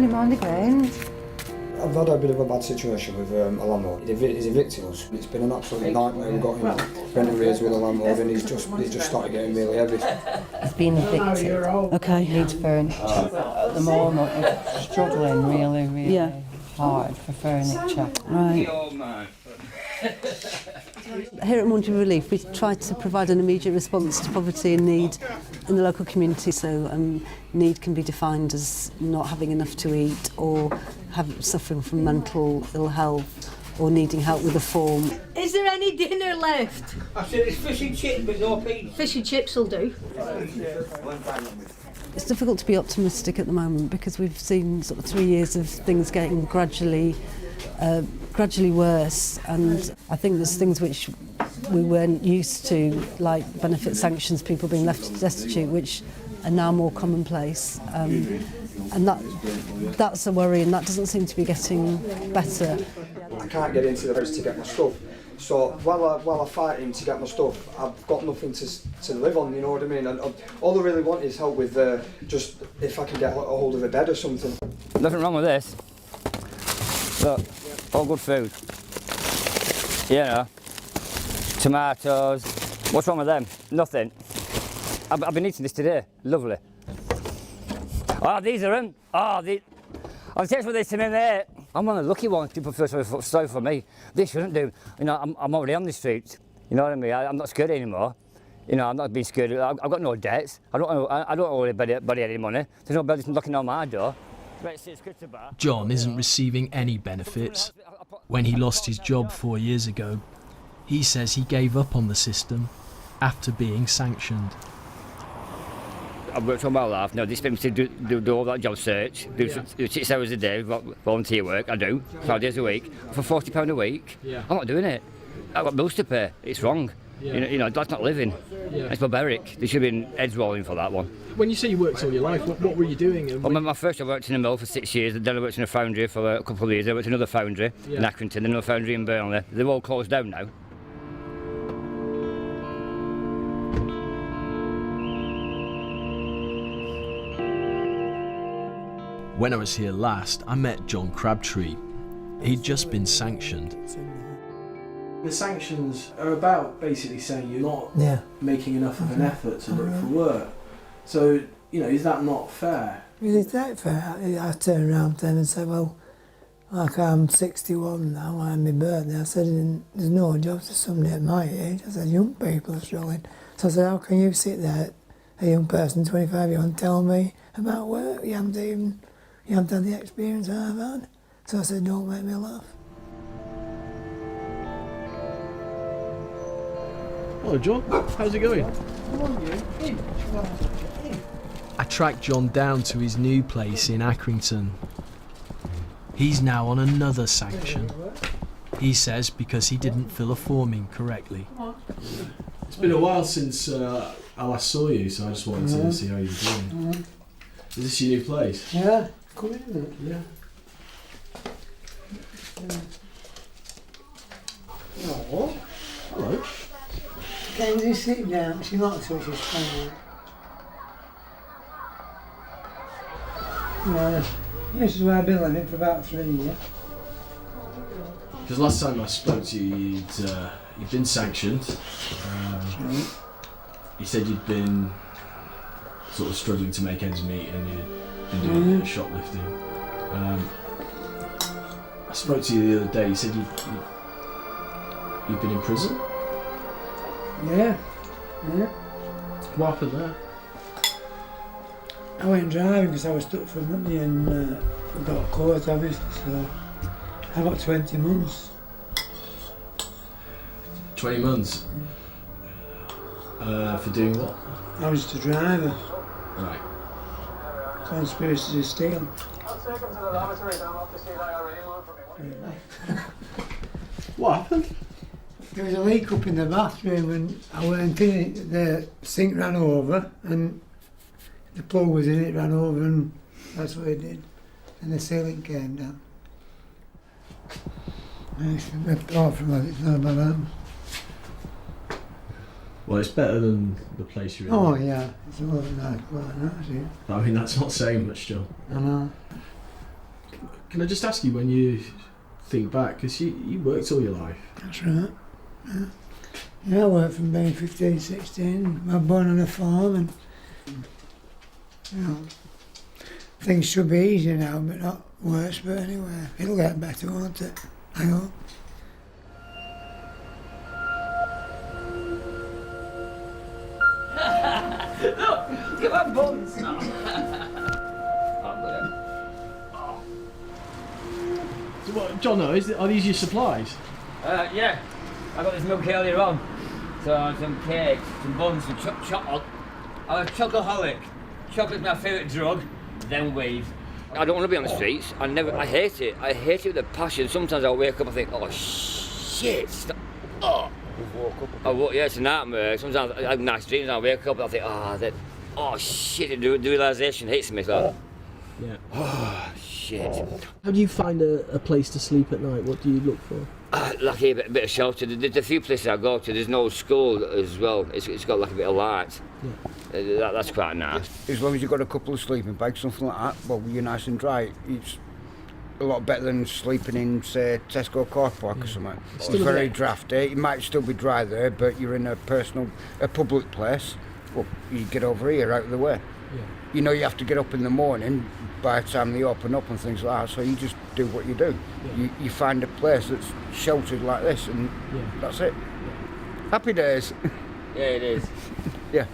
him on the ground. I've had a bit of a bad situation with a landlord. He's evicted us. It's been an absolute nightmare. We've got him rent arrears with a landlord and he's just started getting really heavy. He's been evicted. Okay. Needs furniture. At the moment, we're struggling really hard for furniture. Right. Here at Monday Relief, we try to provide an immediate response to poverty and need in the local community. So need can be defined as not having enough to eat or suffering from mental ill health or needing help with a form. Is there any dinner left? I said it's fish and chips, but no peas. Fish and chips will do. It's difficult to be optimistic at the moment because we've seen sort of 3 years of things getting gradually worse, and I think there's things which we weren't used to, like benefit sanctions, people being left destitute, which are now more commonplace, and that's a worry, and that doesn't seem to be getting better. I can't get into the house to get my stuff, so while I fight him to get my stuff, I've got nothing to live on, you know what I mean? And all I really want is help with just if I can get a hold of a bed or something. Nothing wrong with this. Look, all good food. You know, tomatoes. What's wrong with them? Nothing. I've been eating this today. Lovely. Oh, these are them. Oh, these. I've tasted this to me, mate. I'm one of the lucky ones. People feel sorry for me. They shouldn't do. You know, I'm already on the street. You know what I mean? I'm not scared anymore. You know, I'm not being scared. I've got no debts. I don't owe anybody any money. There's nobody knocking on my door. John isn't receiving any benefits. When he lost his job 4 years ago, he says he gave up on the system after being sanctioned. I've worked all my life. Now, they expect me to do all that job search, do 6 hours a day, volunteer work. I do, 5 days a week, for £40 a week. I'm not doing it. I've got bills to pay. It's wrong. You know, that's not living. It's barbaric. There should have been heads rolling for that one. When you say you worked all your life, what were you doing? Well, my first I worked in a mill for 6 years, then I worked in a foundry for a couple of years. I worked in another foundry in Accrington, then another foundry in Burnley. They're all closed down now. When I was here last, I met John Crabtree. He'd just been sanctioned. The sanctions are about basically saying you're not making enough of an effort to look for work. So, you know, is that not fair? Is that fair? I turned around to them and said, well, like I'm 61 now, I had my birthday. I said, there's no jobs for somebody at my age. I said, young people are struggling. So I said, how can you sit there, a young person, 25 years old, and tell me about work? You haven't had the experience I've had. So I said, don't make me laugh. Hello, John. How's it going? I tracked John down to his new place in Accrington. He's now on another sanction. He says because he didn't fill a form in correctly. It's been a while since I last saw you, so I just wanted to see how you were doing. Is this your new place? Yeah, come in, isn't it? Yeah. Oh. Hello. Can you sit down? She likes what she's playing. Yeah, this is where I've been living for about 3 years. Because last time I spoke to you, you'd been sanctioned. You said you'd been sort of struggling to make ends meet and you'd been doing a bit of shoplifting. I spoke to you the other day. You said you'd been in prison. Yeah. What happened there? I went driving because I was stuck for money and I got caught obviously, so I got 20 months. 20 months? For doing what? I was just a driver. Right. Conspiracy to steal. What happened? There was a leak up in the bathroom and I went in it, the sink ran over and the plug was in it, ran over, and that's what it did. And the ceiling came down. Apart from that, it's not about that. Well, it's better than the place you're in. Oh yeah, it's a lot of nice, quite nice here. I mean, that's not saying much, John. I know. Can I just ask you, when you think back, because you worked all your life. That's right. Yeah, I worked from being 15, 16. I was born on a farm, and you know, things should be easier now, but not worse. But anyway, it'll get better, won't it? I hope. Look at my buns. So what, John, are these your supplies? Yeah, I got this milk earlier on. So some cakes, some buns, some chocolate. I'm a chocoholic. Chocolate's my favourite drug, then weed. I don't want to be on the streets. I hate it. I hate it with a passion. Sometimes I'll wake up and think, oh shit. Oh. Yeah, it's a nightmare. Sometimes I have nice dreams and I wake up and I think, oh shit, the realisation hits me. So, Yeah. oh shit. How do you find a place to sleep at night? What do you look for? Like a bit of shelter. There's a few places I go to. There's no school as well. It's got like a bit of light. Yeah. That's quite nice. As long as you've got a couple of sleeping bags, something like that, well, you're nice and dry. It's a lot better than sleeping in, say, Tesco car park or something. It's very drafty. It might still be dry there, but you're in a public place. Well, you get over here, out of the way. Yeah. You know you have to get up in the morning by the time they open up and things like that, so you just do what you do. Yeah. You find a place that's sheltered like this, and that's it. Yeah. Happy days. Yeah, it is. Yeah.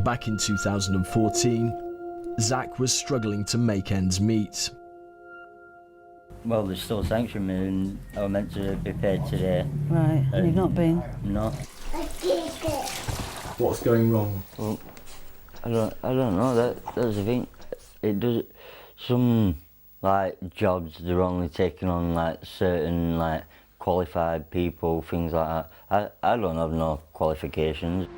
Back in 2014, Zach was struggling to make ends meet. Well, they're still sanctioning me and I was meant to be paid today. Right, and you've not been? No. What's going wrong? Well, I don't know, that's the thing. It does, some like jobs, they're only taking on like certain like qualified people, things like that. I don't have no qualifications.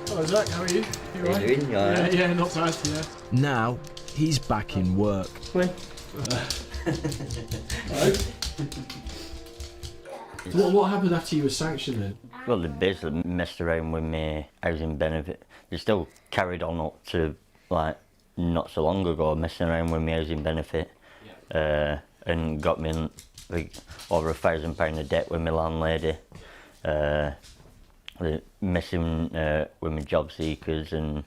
Hello Zach, how are you? You How you doing? You all right? Yeah, not bad, yeah. Now, he's back in work. Come What happened after you were sanctioned then? Well, they basically messed around with my housing benefit. They still carried on up to like not so long ago, messing around with my housing benefit, and got me in, like over £1,000 of debt with my landlady. Messing with my job seekers and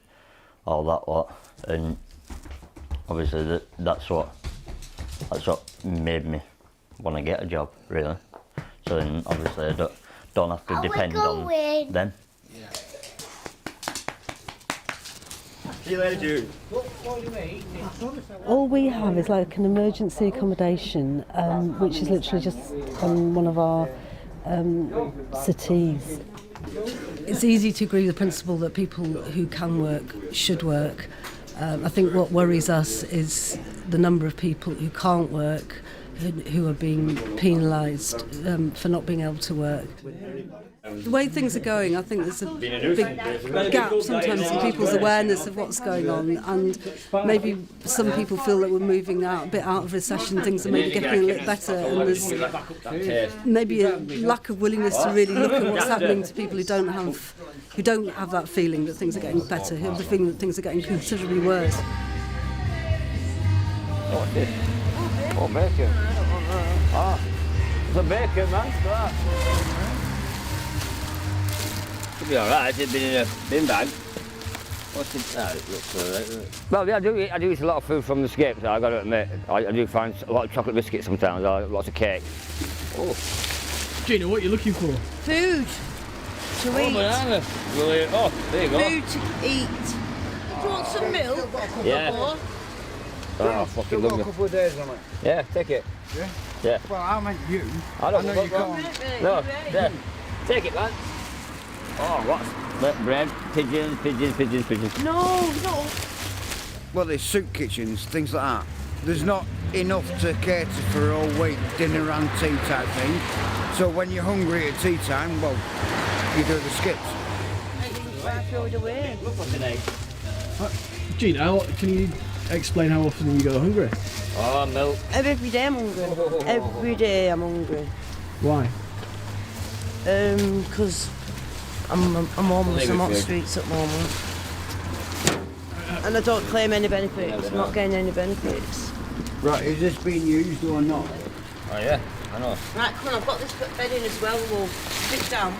all that lot, and obviously that's what made me want to get a job, really. So then obviously I don't have to depend on them. Yeah. See you later, Jude. All we have is like an emergency accommodation, which is literally just on one of our settees. It's easy to agree with the principle that people who can work should work. I think what worries us is the number of people who can't work, who are being penalised for not being able to work. The way things are going, I think there's a big gap sometimes in people's awareness of what's going on, and maybe some people feel that we're moving a bit out of recession, things are maybe getting a little better, and there's maybe a lack of willingness to really look at what's happening to people who don't have that feeling that things are getting better, who have the feeling that things are getting considerably worse. What's this? Oh, bacon. It's a bacon, man. Should be alright, it's been in a bin bag. What's it? It looks alright. Well, yeah, I do eat a lot of food from the skips, I've got to admit. I do find a lot of chocolate biscuits sometimes, lots of cake. Oh. Gina, what are you looking for? Food to eat. Banana. Brilliant. Oh, there you go. Food to eat. Do you want some milk? Yeah. Oh, fucking love a me. couple of days on it. Yeah, take it. Yeah? Yeah. Well, I meant you. I don't know know you can't. No, there. Take it, man. Oh, what's bread? Pigeons. No. Well, there's soup kitchens, things like that. There's not enough to cater for a whole week, dinner and tea type thing. So when you're hungry at tea time, well, you do the skips. Throw it away. Look what's an egg. Gina, can you explain how often you go hungry? Oh, milk. Every day I'm hungry. Every day I'm hungry. Why? Because I'm homeless. I'm on the streets at the moment. And I don't claim any benefits. I'm not getting any benefits. Right, is this being used or not? Oh yeah, I know. Right, come on, I've got this bed in as well. We'll sit down.